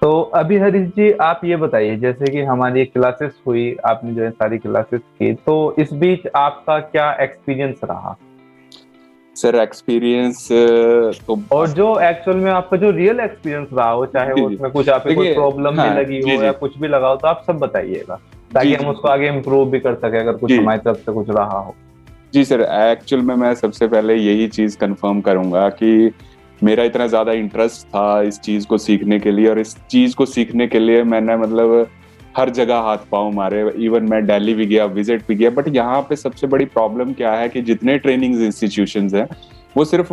तो अभी हरीश जी आप ये बताइए, जैसे कि हमारी क्लासेस हुई, आपने जो है सारी क्लासेस की, तो इस बीच आपका क्या एक्सपीरियंस रहा? सर एक्सपीरियंस तो और जो एक्चुअल में आपका जो रियल एक्सपीरियंस रहा हो, चाहे जी वो जी उसमें कुछ आपको कोई देखिए। प्रॉब्लम भी हाँ लगी जी हो या जी कुछ भी लगा हो, तो आप सब बताइएगा, जी ताकि जी हम उसको जी आगे इम्प्रूव भी कर सके अगर कुछ जी हमारी तरफ से कुछ रहा हो। जी सर, एक्चुअल में मैं सबसे पहले यही चीज कंफर्म करूंगा कि मेरा इतना ज्यादा इंटरेस्ट था इस चीज को सीखने के लिए, और इस चीज को सीखने के लिए मैंने मतलब हर जगह हाथ पांव मारे। इवन मैं दिल्ली भी गया, विजिट भी किया, बट यहाँ पे सबसे बड़ी प्रॉब्लम क्या है कि जितने ट्रेनिंग इंस्टीट्यूशंस हैं वो सिर्फ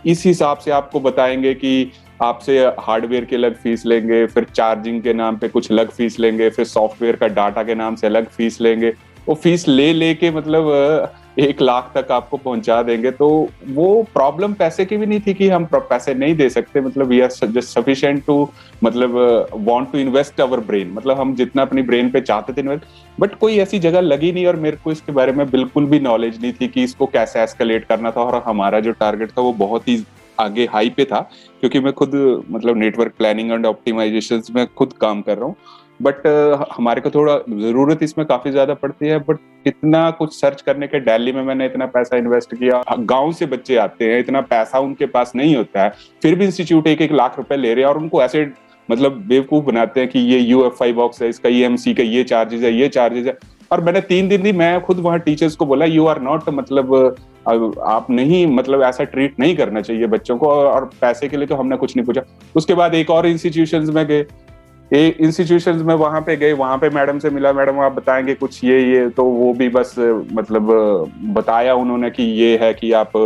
इस हिसाब से आपको बताएंगे कि आपसे हार्डवेयर की अलग फीस लेंगे, फिर चार्जिंग के नाम पे कुछ अलग फीस लेंगे, फिर सॉफ्टवेयर का डाटा के नाम से अलग फीस लेंगे। वो फीस ले लेके मतलब 1 लाख तक आपको पहुंचा देंगे। तो वो प्रॉब्लम पैसे की भी नहीं थी कि हम पैसे नहीं दे सकते, मतलब we are just sufficient to मतलब want to invest our brain, मतलब हम जितना अपनी ब्रेन पे चाहते थे इन्वेस्ट। बट कोई ऐसी जगह लगी नहीं, और मेरे को इसके बारे में बिल्कुल भी नॉलेज नहीं थी कि इसको कैसे एस्केलेट करना था। और हमारा जो टारगेट था वो बहुत ही आगे हाई पे था, क्योंकि मैं खुद मतलब नेटवर्क प्लानिंग एंड ऑप्टिमाइजेशन में खुद काम कर रहा हूँ। बट हमारे को थोड़ा जरूरत इसमें काफी ज्यादा पड़ती है। बट इतना कुछ सर्च करने के, दिल्ली में मैंने इतना पैसा इन्वेस्ट किया, गांव से बच्चे आते हैं, इतना पैसा उनके पास नहीं होता है, फिर भी इंस्टीट्यूट 1-1 लाख रुपए ले रहे हैं, और उनको ऐसे मतलब बेवकूफ बनाते हैं कि ये यूएफआई बॉक्स है, इसका ईएमसी का ये चार्जेस है, ये चार्जेस है। और मैंने 3 दिन दी, मैं खुद वहां टीचर्स को बोला यू आर नॉट मतलब आप नहीं, मतलब ऐसा ट्रीट नहीं करना चाहिए बच्चों को, और पैसे के लिए तो हमने कुछ नहीं पूछा। उसके बाद एक और इंस्टीट्यूशन में गए, एक इंस्टीट्यूशन में वहां पे गए, वहां पे मैडम से मिला, मैडम आप बताएंगे कुछ ये, तो वो भी बस मतलब बताया उन्होंने कि ये है कि आप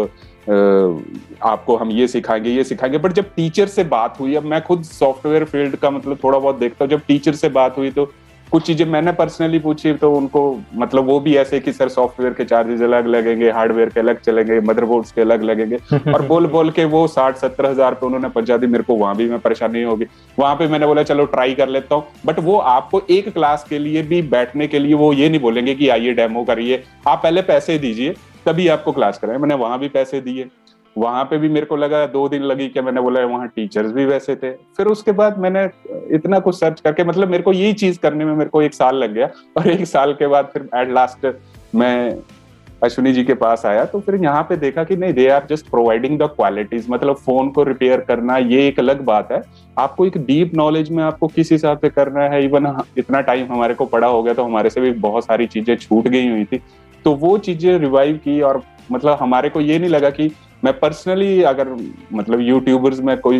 आपको हम ये सिखाएंगे ये सिखाएंगे। बट जब टीचर से बात हुई, अब मैं खुद सॉफ्टवेयर फील्ड का मतलब थोड़ा बहुत देखता हूँ, जब टीचर से बात हुई तो कुछ चीजें मैंने पर्सनली पूछी, तो उनको मतलब वो भी ऐसे कि सर सॉफ्टवेयर के चार्जेस अलग लगेंगे, हार्डवेयर के अलग चलेंगे, मदरबोर्ड्स के अलग लगेंगे, और बोल बोल के वो 60-70 हजार पे उन्होंने पहुंचा दी मेरे को। वहां भी मैं परेशानी होगी, वहां पे मैंने बोला चलो ट्राई कर लेता हूँ। बट वो आपको एक क्लास के लिए भी बैठने के लिए वो ये नहीं बोलेंगे कि आइए डेमो करिए, आप पहले पैसे दीजिए तभी आपको क्लास कराएं। मैंने वहां भी पैसे दिए, वहां पे भी मेरे को लगा 2 दिन लगी, कि मैंने बोला वहां टीचर्स भी वैसे थे। फिर उसके बाद मैंने इतना कुछ सर्च करके, मतलब मेरे को यही चीज करने में मेरे को 1 साल लग गया, और 1 साल के बाद फिर एट लास्ट मैं अश्विनी जी के पास आया। तो फिर यहाँ पे देखा कि नहीं, they are just providing the qualities, मतलब फोन को रिपेयर करना ये एक अलग बात है, आपको एक डीप नॉलेज में आपको किस हिसाब से करना है। इवन इतना टाइम हमारे को पड़ा हो गया, तो हमारे से भी बहुत सारी चीजें छूट गई हुई थी, तो वो चीजें रिवाइव की। और मतलब हमारे को ये नहीं लगा कि मैं पर्सनली अगर मतलब यूट्यूबर्स में कोई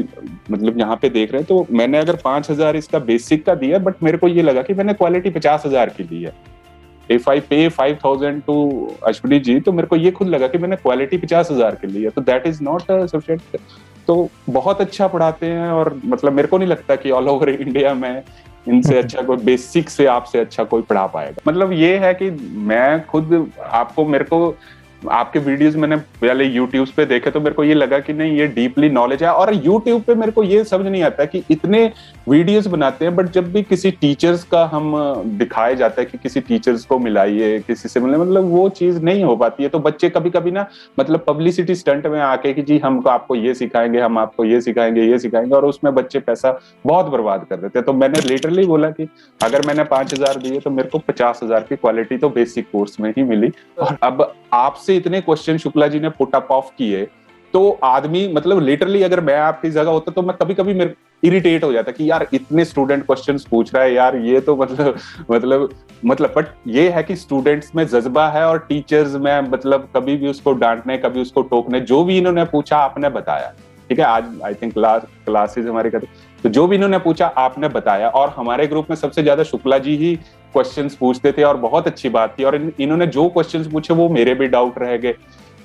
मतलब यहाँ पे देख रहे हैं, तो मैंने अगर 5,000 इसका बेसिक का दिया, बट मेरे को ये लगा कि मैंने क्वालिटी 50,000 की दी है। इफ आई पे 5,000 टू अश्विनी जी, तो मेरे को ये खुद लगा कि मैंने क्वालिटी 50,000 के लिए, तो दैट इज नॉट सफिशिएंट। तो बहुत अच्छा पढ़ाते हैं, और मतलब मेरे को नहीं लगता कि ऑल ओवर इंडिया में इनसे अच्छा कोई, बेसिक से आपसे अच्छा कोई पढ़ा पाएगा। मतलब ये है कि मैं खुद आपको, मेरे को आपके वीडियोस मैंने पहले यूट्यूब पे देखे, तो मेरे को ये लगा कि नहीं ये डीपली नॉलेज है। और यूट्यूब पे मेरे को ये समझ नहीं आता कि इतने वीडियोस बनाते हैं, बट जब भी किसी टीचर्स का हम दिखाया जाता है कि किसी टीचर्स को मिलाइए, किसी से मिले, मतलब वो चीज नहीं हो पाती है। तो बच्चे कभी कभी ना मतलब पब्लिसिटी स्टंट में आके कि जी हम आपको ये सिखाएंगे, हम आपको ये सिखाएंगे ये सिखाएंगे, और उसमें बच्चे पैसा बहुत बर्बाद कर देते हैं। तो मैंने लिटरली बोला कि अगर मैंने 5,000 दिए, तो मेरे को 50,000 की क्वालिटी तो बेसिक कोर्स में ही मिली। और अब आपसे इतने क्वेश्चन शुक्ला जी ने पुट अप ऑफ किए, तो आदमी मतलब लिटरली अगर मैं आपकी जगह होता, तो मैं कभी कभी मेरे इरिटेट हो जाता कि यार इतने स्टूडेंट क्वेश्चंस पूछ रहा है यार, ये तो मतलब बट ये है कि स्टूडेंट्स में जज्बा है, और टीचर्स में मतलब कभी भी उसको डांटने, कभी उसको टोकने, जो भी इन्होंने पूछा आपने बताया। ठीक है, आज आई थिंक क्लासेस हमारे करते, तो जो भी इन्होंने पूछा आपने बताया। और हमारे ग्रुप में सबसे ज्यादा शुक्ला जी ही क्वेश्चंस पूछते थे, और बहुत अच्छी बात थी। और इन्होंने जो क्वेश्चंस पूछे वो मेरे भी डाउट रह गए।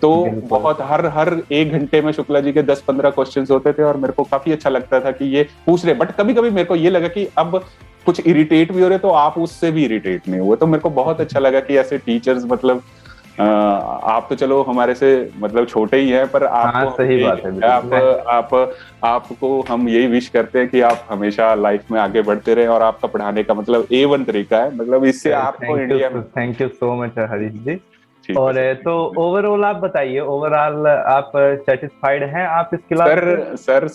तो बिल्कुल। बहुत हर हर 1 घंटे में शुक्ला जी के 10-15 क्वेश्चंस होते थे, और मेरे को काफी अच्छा लगता था कि ये पूछ रहे। बट कभी कभी मेरे को ये लगा कि अब कुछ इरिटेट भी हो रहे, तो आप उससे भी इरिटेट नहीं हुए। तो मेरे को बहुत अच्छा लगा कि ऐसे टीचर्स मतलब आप तो चलो हमारे से मतलब छोटे ही हैं, पर हाँ, आपको हम सही बात है, यही बिल्कुल। मैं आप आपको हम यही विश करते हैं कि आप हमेशा लाइफ में आगे बढ़ते रहें। और आपका पढ़ाने का मतलब A1 तरीका है, मतलब इससे आपको थैंक यू, इंडिया में। Thank you so much Harish ji. ठीक और है तो ओवरऑल आप बताइए, ओवरऑल आप सेटिस्फाइड हैं आप इस क्लास से? सर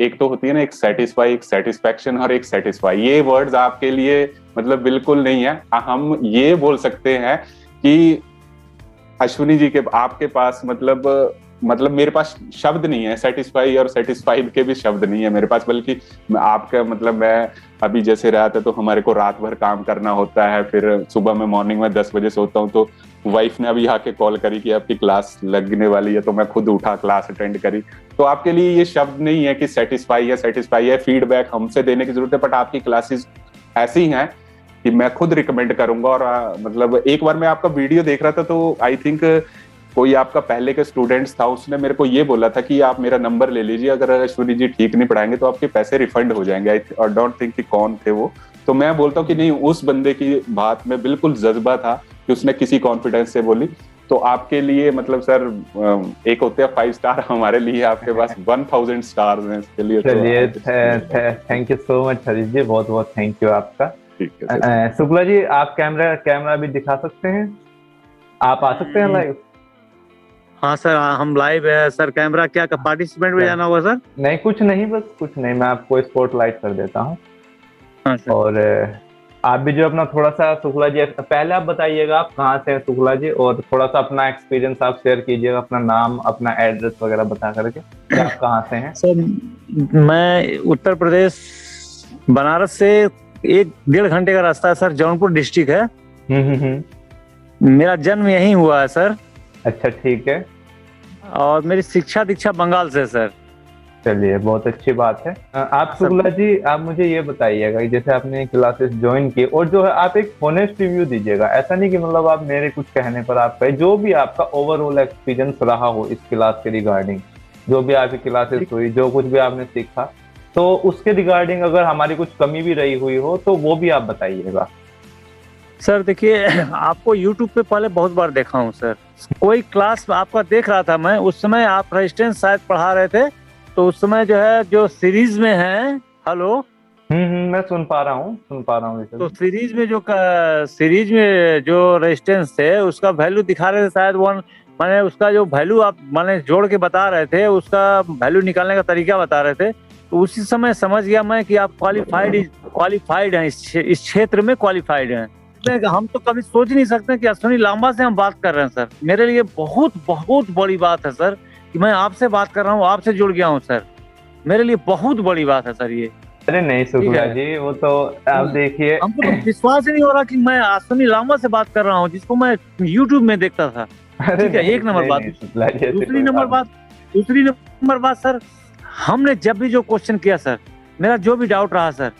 एक तो होती है ना, एक सेटिस्फाई, एक सेटिस्फैक्शन और एक सेटिस्फाई, ये वर्ड्स आपके लिए मतलब बिल्कुल नहीं है। हम ये बोल सकते हैं कि अश्विनी जी के आपके पास मतलब मेरे पास शब्द नहीं है, सेटिस्फाई और सेटिस्फाइड के भी शब्द नहीं है मेरे पास, बल्कि आपका मतलब मैं अभी जैसे रहा था तो हमारे को रात भर काम करना होता है, फिर सुबह में मॉर्निंग में 10 बजे सोता हूँ, तो वाइफ ने अभी आके कॉल करी कि आपकी क्लास लगने वाली है, तो मैं खुद उठा, क्लास अटेंड करी। तो आपके लिए ये शब्द नहीं है कि सेटिस्फाई है, फीडबैक हमसे देने की जरूरत है, बट आपकी क्लासेस ऐसी हैं कि मैं खुद रिकमेंड करूंगा। और मतलब एक बार मैं आपका वीडियो देख रहा था तो आई थिंक कोई आपका पहले के स्टूडेंट्स था, उसने मेरे को ये बोला था कि आप मेरा नंबर ले लीजिए, अगर अश्विनी जी ठीक नहीं पढ़ाएंगे तो आपके पैसे रिफंड हो जाएंगे। आई डोंट थिंक कि कौन थे वो। तो मैं बोलता हूँ कि नहीं, उस बंदे की बात में बिल्कुल जज्बा था कि उसने किसी कॉन्फिडेंस से बोली। तो आपके लिए मतलब सर एक होते हैं 5 स्टार, हमारे लिए आपके पास 1000 स्टार हैं इसके लिए। चलिए, thank you so much Harish ji, बहुत बहुत थैंक यू आपका। ठीक है सर। शुक्ला जी, आप कैमरा भी दिखा सकते हैं? आप आ सकते हैं लाइव? हाँ सर, हम लाइव है सर। कैमरा क्या पार्टिसिपेंट में जाना होगा सर? नहीं, कुछ नहीं, बस कुछ नहीं, मैं आपको स्पॉटलाइट कर देता हूँ। हाँ सर। और आप भी जो अपना थोड़ा सा, शुक्ला जी पहले आप बताइएगा आप कहाँ से हैं शुक्ला जी, और थोड़ा सा अपना एक्सपीरियंस आप शेयर कीजिएगा, अपना नाम, अपना एड्रेस वगैरह बता करके कि आप कहाँ से हैं। सर मैं उत्तर प्रदेश, बनारस से 1-1.5 घंटे का रास्ता है सर। जौनपुर डिस्ट्रिक्ट है। मेरा जन्म यहीं हुआ है सर। अच्छा, ठीक है। और मेरी शिक्षा दीक्षा बंगाल से सर। चलिए, बहुत अच्छी बात है। आप शुक्ला जी, आप मुझे ये बताइएगा कि जैसे आपने क्लासेस ज्वाइन की, और जो है आप एक होनेस्ट रिव्यू दीजिएगा, ऐसा नहीं कि मतलब आप मेरे कुछ कहने पर आप कहे, जो भी आपका ओवरऑल एक्सपीरियंस रहा हो इस क्लास के रिगार्डिंग, जो भी आपकी क्लासेस हुई, जो कुछ भी आपने सीखा, तो उसके रिगार्डिंग अगर हमारी कुछ कमी भी रही हुई हो तो वो भी आप बताइएगा। सर देखिए, आपको YouTube पे पहले बहुत बार देखा हूँ सर। कोई क्लास आपका देख रहा था मैं, उस समय आप रेजिस्टेंस शायद पढ़ा रहे थे, तो उस समय जो है जो सीरीज में है, हेलो, मैं सुन पा रहा हूँ तो सीरीज में जो रेजिस्टेंस थे उसका वैल्यू दिखा रहे थे शायद 1, माने उसका जो वैल्यू आप माने जोड़ के बता रहे थे, उसका वैल्यू निकालने का तरीका बता रहे थे। तो उसी समय समझ गया मैं कि आप क्वालिफाइड हैं, इस क्षेत्र में क्वालिफाइड हैं। हम तो कभी सोच नहीं सकते कि अश्विनी लांबा से हम बात कर रहे हैं सर। मेरे लिए बहुत बहुत बड़ी बात है सर कि मैं आपसे बात कर रहा हूँ, आपसे जुड़ गया हूँ सर। मेरे लिए बहुत बड़ी बात है सर ये। अरे नहीं शुक्ला जी, वो तो आप देखिए, हमको तो विश्वास ही नहीं हो रहा कि मैं अश्विनी लांबा से बात कर रहा हूँ, जिसको मैं YouTube में देखता था। ठीक है, एक नंबर बात। दूसरी नंबर बात सर, हमने जब भी जो क्वेश्चन किया सर, मेरा जो भी डाउट रहा सर,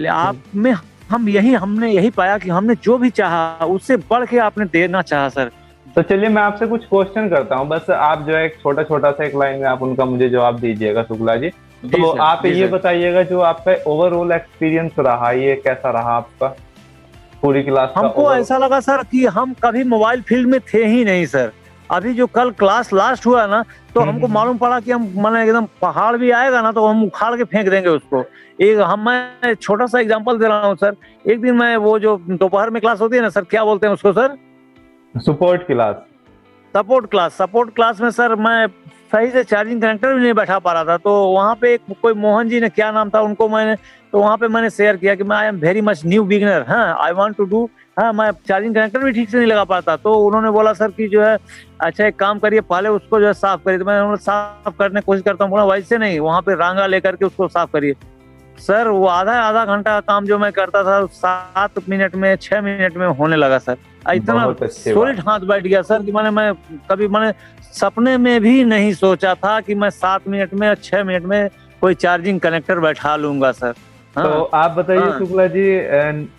आप में हमने यही पाया कि हमने जो भी चाहा उससे बढ़ के आपने देना चाहा सर। तो चलिए, मैं आपसे कुछ क्वेश्चन करता हूँ, बस आप जो है एक छोटा सा एक लाइन में आप उनका मुझे जवाब दीजिएगा शुक्ला जी। तो आप ये बताइएगा, जो आपका ओवरऑल एक्सपीरियंस रहा, ये कैसा रहा आपका पूरी क्लास का? हमको ऐसा लगा सर कि हम कभी मोबाइल फील्ड में थे ही नहीं सर। अभी जो कल क्लास लास्ट हुआ ना, तो हमको मालूम पड़ा कि हम माने एकदम पहाड़ भी आएगा ना तो हम उखाड़ के फेंक देंगे उसको। मैं छोटा सा एग्जांपल दे रहा हूँ सर। एक दिन मैं वो जो दोपहर में क्लास होती है ना सर, क्या बोलते हैं उसको सर? सपोर्ट क्लास में सर मैं सही से चार्जिंग कनेक्टर भी नहीं बैठा पा रहा था। तो वहाँ पे एक कोई मोहन जी ने, क्या नाम था उनको, वहाँ पे मैंने शेयर किया कि मैं I am very much new beginner, हाँ आई वांट टू डू, हाँ मैं चार्जिंग कनेक्टर भी ठीक से नहीं लगा पाता। तो उन्होंने बोला सर कि जो है अच्छा एक काम करिए, पहले उसको जो है साफ करिए। तो मैं साफ करने की कोशिश करता हूँ, बोला वैसे नहीं, वहाँ पे रांगा लेकर के उसको साफ करिए। सर वो आधा घंटा काम जो मैं करता था 7 मिनट में 6 मिनट में होने लगा सर। इतना सॉलिड हाथ बैठ गया सर कि मैं कभी सपने में भी नहीं सोचा था कि मैं 7 मिनट में 6 मिनट में कोई चार्जिंग कनेक्टर बैठा लूंगा सर। हाँ। तो आप बताइए शुक्ला जी,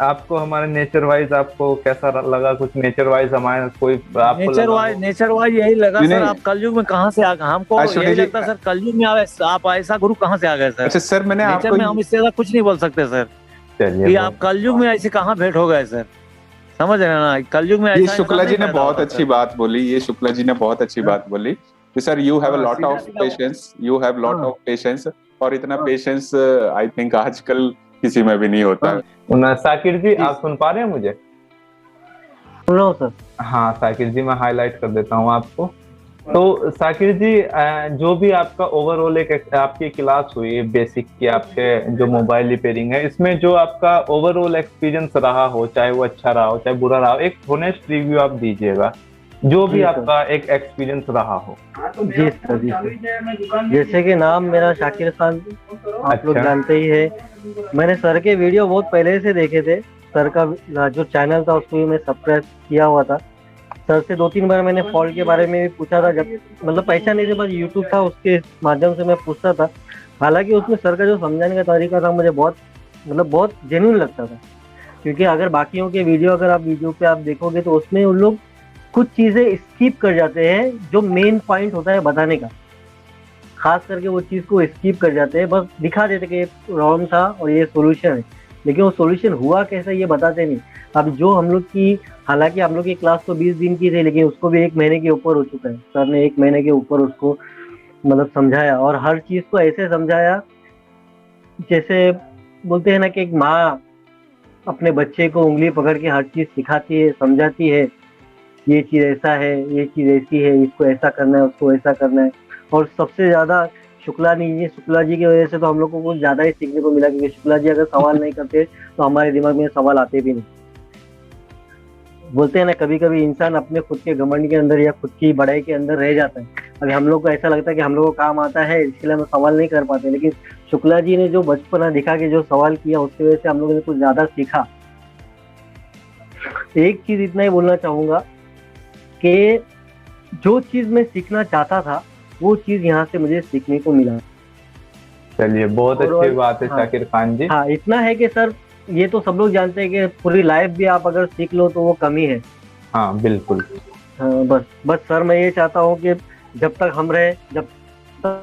आपको हमारे नेचर वाइज आपको कैसा लगा? कुछ नेचर वाइज हमारे कोई नेचर वाइज यही लगा सर। आप कलयुग में कहाँ से आ गए? हमको यही लगता सर कलयुग में आप ऐसा गुरु कहाँ से आ गए सर? अच्छा सर, मैंने नेचर में हम इससे ज्यादा कुछ नहीं बोल सकते सर। कि आप कलयुग में ऐसे कहाँ भेंट हो गए सर, समझ रहे हैं ना? कलयुग में ये शुक्ला जी ने बहुत अच्छी बात बोली। Sir you have a lot of patience, और इतना पेशेंस आई थिंक आजकल किसी में भी नहीं होता। साकिर जी, आप सुन पा रहे हैं मुझे? सुन रहा हूँ सर। हाँ साकिर जी, मैं हाईलाइट कर देता हूँ आपको। तो साकिर जी, जो भी आपका ओवरऑल एक आपकी क्लास हुई बेसिक की, आपके जो मोबाइल रिपेयरिंग है, इसमें जो आपका ओवरऑल एक्सपीरियंस रहा हो, चाहे वो अच्छा रहा हो चाहे बुरा रहा हो, एक होनेस्ट रिव्यू आप दीजिएगा, जो भी जी सर। आपका एक एक्सपीरियंस रहा हो। जी सर, जी सर। जैसे कि नाम मेरा शाकिर खान, आप लोग अच्छा। जानते ही है। मैंने सर के वीडियो बहुत पहले से देखे थे। सर का जो चैनल था उसको भी मैं सब्सक्राइब किया हुआ था। सर से 2-3 बार मैंने फॉल के बारे में भी पूछा था, जब मतलब पैसा नहीं थे, बस यूट्यूब था, उसके माध्यम से मैं पूछता था। हालांकि उसमें सर का जो समझाने का तरीका था मुझे बहुत जेन्युइन लगता था। क्योंकि अगर बाकियों के वीडियो अगर आप यूट्यूब पे आप देखोगे तो उसमें उन लोग कुछ चीजें स्किप कर जाते हैं जो मेन पॉइंट होता है बताने का। खास करके वो चीज को स्किप कर जाते हैं, बस दिखा देते कि ये प्रॉब्लम था और ये सोल्यूशन है, लेकिन वो सोल्यूशन हुआ कैसे ये बताते नहीं। अब जो हम लोग की, हालांकि हम लोग की क्लास तो 20 दिन की थी, लेकिन उसको भी 1 महीने के ऊपर हो चुका है। सर ने 1 महीने के ऊपर उसको मतलब समझाया, और हर चीज को ऐसे समझाया जैसे बोलते हैं ना कि एक माँ अपने बच्चे को उंगली पकड़ के हर चीज सिखाती है, समझाती है, ये चीज ऐसा है, ये चीज ऐसी है, इसको ऐसा करना है, उसको ऐसा करना है। और सबसे ज्यादा शुक्ला जी की वजह से तो हम लोग को कुछ ज्यादा ही सीखने को मिला, क्योंकि शुक्ला जी अगर सवाल नहीं करते तो हमारे दिमाग में सवाल आते भी नहीं। बोलते हैं ना, कभी कभी इंसान अपने खुद के घमंड के अंदर या खुद की बड़ाई के अंदर रह जाता है। अभी हम लोग को ऐसा लगता है कि हम लोग को काम आता है, इसके लिए हम सवाल नहीं कर पाते, लेकिन शुक्ला जी ने जो बचपना दिखा के जो सवाल किया, उसकी वजह से हम लोगों ने कुछ ज्यादा सीखा। एक चीज इतना ही बोलना चाहूंगा कि जो चीज मैं सीखना चाहता था वो चीज यहाँ से मुझे सीखने को मिला। चलिए, बहुत अच्छी बात है हाँ, शाकिर खान जी। हाँ, इतना है कि सर ये तो सब लोग जानते हैं कि पूरी लाइफ भी आप अगर सीख लो तो वो कमी है। हाँ बिल्कुल। हाँ, बस सर मैं ये चाहता हूँ कि जब तक हम रहे, जब तक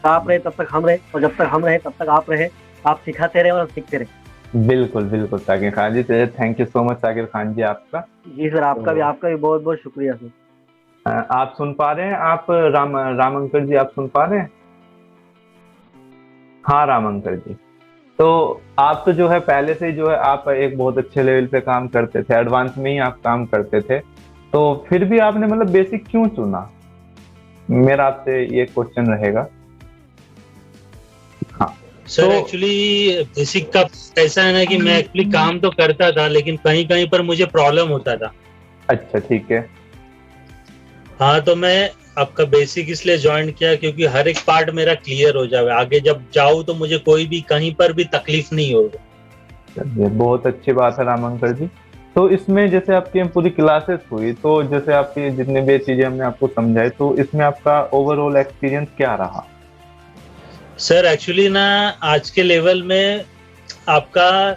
आप रहे तब तक हम रहे, और जब तक हम रहे तब तक आप रहे, आप सिखाते रहे और सीखते रहे। बिल्कुल बिल्कुल Sakir Khan ji, thank you so much Sakir Khan ji आपका। जी सर, आपका भी बहुत बहुत शुक्रिया सर। आप सुन पा रहे हैं? आप रामंकर जी, आप सुन पा रहे हैं? हाँ रामंकर जी, तो आप तो जो है पहले से जो है आप एक बहुत अच्छे लेवल पे काम करते थे, एडवांस में ही आप काम करते थे, तो फिर भी आपने मतलब बेसिक क्यों चुना? मेरा आपसे ये क्वेश्चन रहेगा। हाँ सर, एक्चुअली बेसिक का ऐसा है ना कि मैं एक्चुअली काम तो करता था, लेकिन कहीं कहीं पर मुझे प्रॉब्लम होता था। अच्छा ठीक है। हाँ, तो मैं आपका बेसिक इसलिए ज्वाइन किया क्योंकि हर एक पार्ट मेरा क्लियर हो जाए, आगे जब जाऊँ तो मुझे कोई भी कहीं पर भी तकलीफ नहीं होगी। चलिए, बहुत अच्छी बात है रामंकर जी। तो इसमें जैसे आपकी पूरी क्लासेस हुई, तो जैसे आपकी जितनी भी चीजें हमने आपको समझाई, तो इसमें आपका ओवरऑल एक्सपीरियंस क्या रहा? सर एक्चुअली ना, आज के लेवल में आपका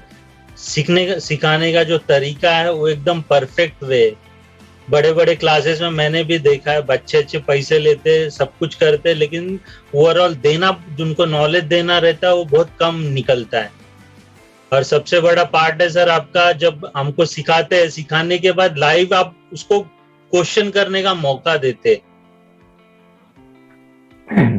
सिखाने का जो तरीका है वो एकदम परफेक्ट वे। बड़े बड़े क्लासेस में मैंने भी देखा है, बच्चे अच्छे पैसे लेते, सब कुछ करते, लेकिन ओवरऑल देना, जिनको नॉलेज देना रहता है वो बहुत कम निकलता है। और सबसे बड़ा पार्ट है सर आपका, जब हमको सिखाते हैं, सिखाने के बाद लाइव आप उसको क्वेश्चन करने का मौका देते।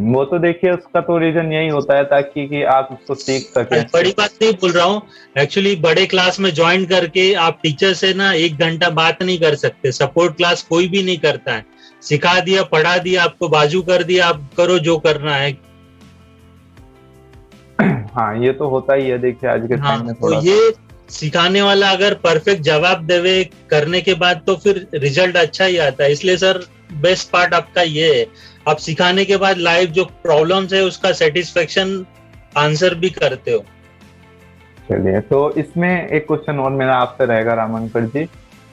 वो तो देखिए, उसका तो रीजन यही होता है ताकि कि आप उसको सीख सकें। बड़ी बात नहीं बोल रहा हूँ, एक्चुअली बड़े क्लास में ज्वाइन करके आप टीचर से ना 1 घंटा बात नहीं कर सकते। सपोर्ट क्लास कोई भी नहीं करता है, सिखा दिया, पढ़ा दिया, आपको बाजू कर दिया, आप करो जो करना है। हाँ ये तो होता ही है, देखिए आज के टाइम में थोड़ा तो ये सिखाने वाला अगर परफेक्ट जवाब देवे करने के बाद तो फिर रिजल्ट अच्छा ही आता है। इसलिए सर बेस्ट पार्ट आपका ये है, आप सिखाने के बाद लाइव जो प्रॉब्लम्स है उसका सेटिस्फेक्शन आंसर भी करते हो। चलिए, तो इसमें एक क्वेश्चन और मेरा आपसे रहेगा रामंकर जी,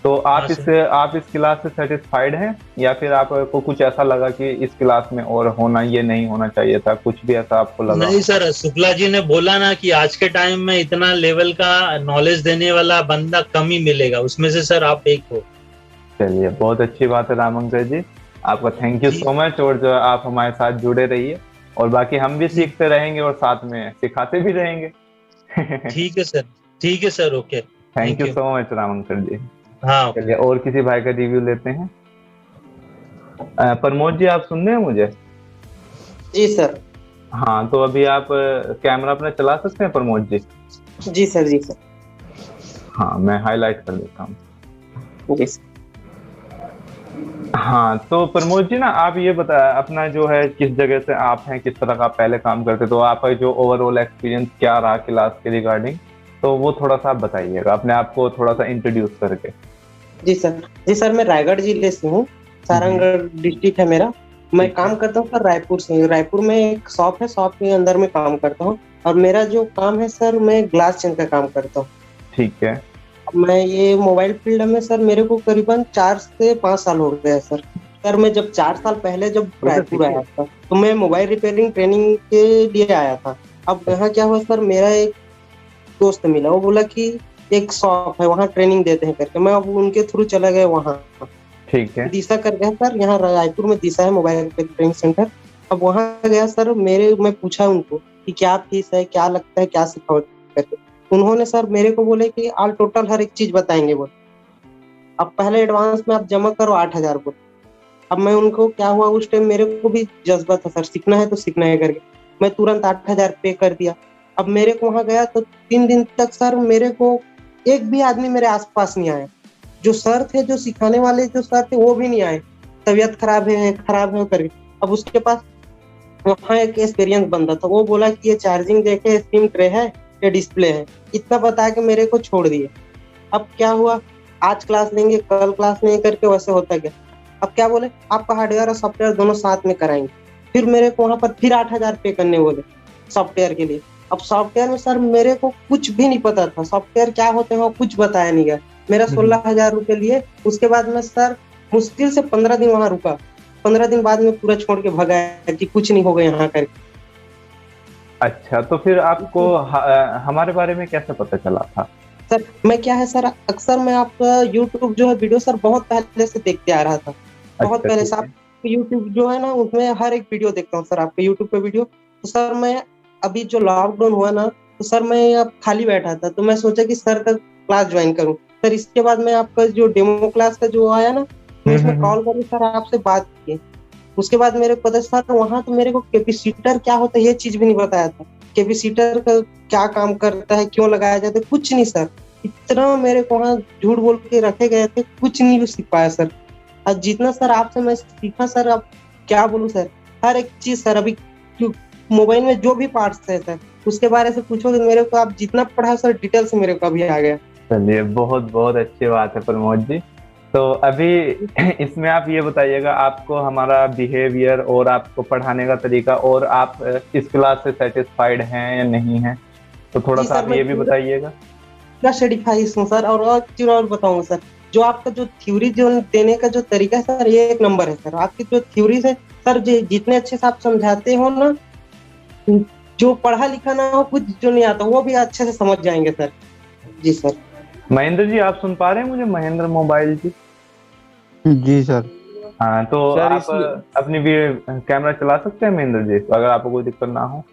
तो आप इस क्लास से सेटिस्फाइड हैं, या फिर आपको कुछ ऐसा लगा कि इस क्लास में और होना, ये नहीं होना चाहिए था, कुछ भी ऐसा आपको लगा? नहीं सर, शुक्ला जी ने बोला ना कि आज के टाइम में इतना लेवल का नॉलेज देने वाला बंदा कम ही मिलेगा, उसमें से सर आप एक हो। चलिए, बहुत अच्छी बात है रामंकर जी, आपका थैंक यू सो मच। और जो आप हमारे साथ जुड़े रहिए, और बाकी हम भी सीखते रहेंगे और साथ में सिखाते भी रहेंगे। ठीक है सर, ठीक है sir, okay, thank you so much Ramankar ji. हाँ, चलिए, और किसी भाई का रिव्यू लेते हैं। प्रमोद जी, आप सुन रहे हैं मुझे? जी सर। हाँ, तो अभी आप कैमरा अपना चला सकते हैं प्रमोद जी? जी सर, जी सर। हाँ, मैं हाईलाइट कर देता हूँ। जी सर। हाँ, तो प्रमोद जी ना, आप ये बताया अपना जो है किस जगह से आप हैं, किस तरह का आप पहले काम करते, तो आपका जो ओवरऑल एक्सपीरियंस क्या रहा क्लास के रिगार्डिंग, तो वो थोड़ा सा आप बताइएगा अपने आप को थोड़ा सा इंट्रोड्यूस करके। जी सर, मैं रायगढ़ जिले से हूँ, सारंगढ़ डिस्ट्रिक्ट है मेरा। मैं काम करता हूँ सर रायपुर से। रायपुर में एक शॉप है, शॉप के अंदर में काम करता हूँ, और मेरा जो काम है सर, मैं ग्लास चेंज का काम करता हूँ। ठीक है। मैं ये मोबाइल फील्ड में सर मेरे को करीबन 4 से 5 साल हो गए सर। सर मैं जब 4 साल पहले जब रायपुर आया था, तो मैं मोबाइल रिपेयरिंग ट्रेनिंग के लिए आया था। अब यहाँ क्या हुआ सर, मेरा एक दोस्त मिला, वो बोला कि एक शॉप है वहाँ ट्रेनिंग देते हैं करके, मैं अब उनके थ्रू चला गया वहाँ। ठीक है। दिशा कर गया सर, यहाँ रायपुर में दिशा है मोबाइल रिपेयरिंग सेंटर। अब वहाँ गया सर, मैं पूछा उनको कि क्या फीस है, क्या लगता है, क्या सिखाओ करके। उन्होंने सर मेरे को बोले कि ऑल टोटल हर एक चीज बताएंगे बोले। अब पहले एडवांस में आप जमा करो 8,000 बोले। अब मैं उनको क्या हुआ, उस टाइम मेरे को भी जज्बा था सर, सीखना है तो सीखना है करके मैं तुरंत 8,000 पे कर दिया। अब मेरे को वहाँ गया तो 3 दिन तक सर मेरे को एक भी आदमी मेरे आसपास नहीं आया। जो सर थे, जो सिखाने वाले जो सर थे, वो भी नहीं आए। तबीयत खराब है करके। अब उसके पास वहाँ एक एक्सपीरियंस बंदा था, वो बोला कि ये चार्जिंग देखे, सिम ट्रे है, ये डिस्प्ले है, इतना बता के मेरे को छोड़ दिए। अब क्या हुआ, आज क्लास लेंगे कल क्लास लेंगे करके वैसे होता गया। अब क्या बोले, आपका हार्डवेयर और सॉफ्टवेयर दोनों साथ में कराएंगे। फिर मेरे को वहाँ पर फिर 8,000 पे करने बोले सॉफ्टवेयर के लिए। अब सॉफ्टवेयर में सर मेरे को कुछ भी नहीं पता था, सॉफ्टवेयर क्या होते हैं वो कुछ बताया नहीं गया। मेरा 16,000 रुपये लिए। उसके बाद में सर मुश्किल से 15 दिन वहाँ रुका। 15 दिन बाद में पूरा छोड़ के भगाया कि कुछ नहीं होगा यहाँ करके। अच्छा, तो फिर आपको हमारे बारे में कैसे पता चला था? सर मैं क्या है सर, अक्सर मैं आपका यूट्यूब जो है वीडियो सर बहुत पहले से देखते आ रहा था। बहुत पहले से आप यूट्यूब जो है ना, उसमें हर एक वीडियो देखता हूँ सर, आपके यूट्यूब पे वीडियो। तो सर मैं अभी जो लॉकडाउन हुआ ना, तो सर मैं अब खाली बैठा था, तो मैं सोचा कि सर का क्लास ज्वाइन करूँ। सर इसके बाद मैं आपका जो डेमो क्लास का जो आया ना, मैं उसमें कॉल करूँ सर, आपसे बात की। उसके बाद मेरे को पता सर, वहाँ तो मेरे को कैपेसिटर क्या होता है ये चीज भी नहीं बताया था। कैपेसिटर का क्या काम करता है, क्यों लगाया जाता है, कुछ नहीं सर। इतना मेरे को वहाँ झूठ बोल के रखे गए थे, कुछ नहीं सीख पाया सर। और जितना सर आपसे मैं सीखा सर, अब क्या बोलूं सर, हर एक चीज सर। अभी मोबाइल में जो भी पार्ट्स है सर, उसके बारे से पूछोगे मेरे को, आप जितना पढ़ा सर डिटेल से मेरे को अभी आ गया। चलिए, बहुत बहुत अच्छी बात है प्रमोद जी। तो अभी इसमें आप ये बताइएगा, आपको हमारा बिहेवियर और आपको पढ़ाने का तरीका, और आप इस क्लास से सेटिस्फाइड हैं या नहीं हैं, तो थोड़ा सा आप ये भी बताइएगा। क्या सेटिस्फाइड हूँ सर। और चीज और बताऊंगा सर, जो आपका जो थ्योरी जो देने का जो तरीका है सर, ये एक नंबर है सर। आपकी जो थ्योरी है सर, जितने अच्छे से आप समझाते हो ना, जो पढ़ा लिखा ना हो, कुछ जो नहीं आता वो भी अच्छे से समझ जाएंगे सर। जी सर। महेंद्र जी, आप सुन पा रहे हैं मुझे? महेंद्र मोबाइल जी। जी सर। हाँ, तो सर आप अपनी भी कैमरा चला सकते हैं महेंद्र जी, तो अगर आपको कोई दिक्कत ना हो।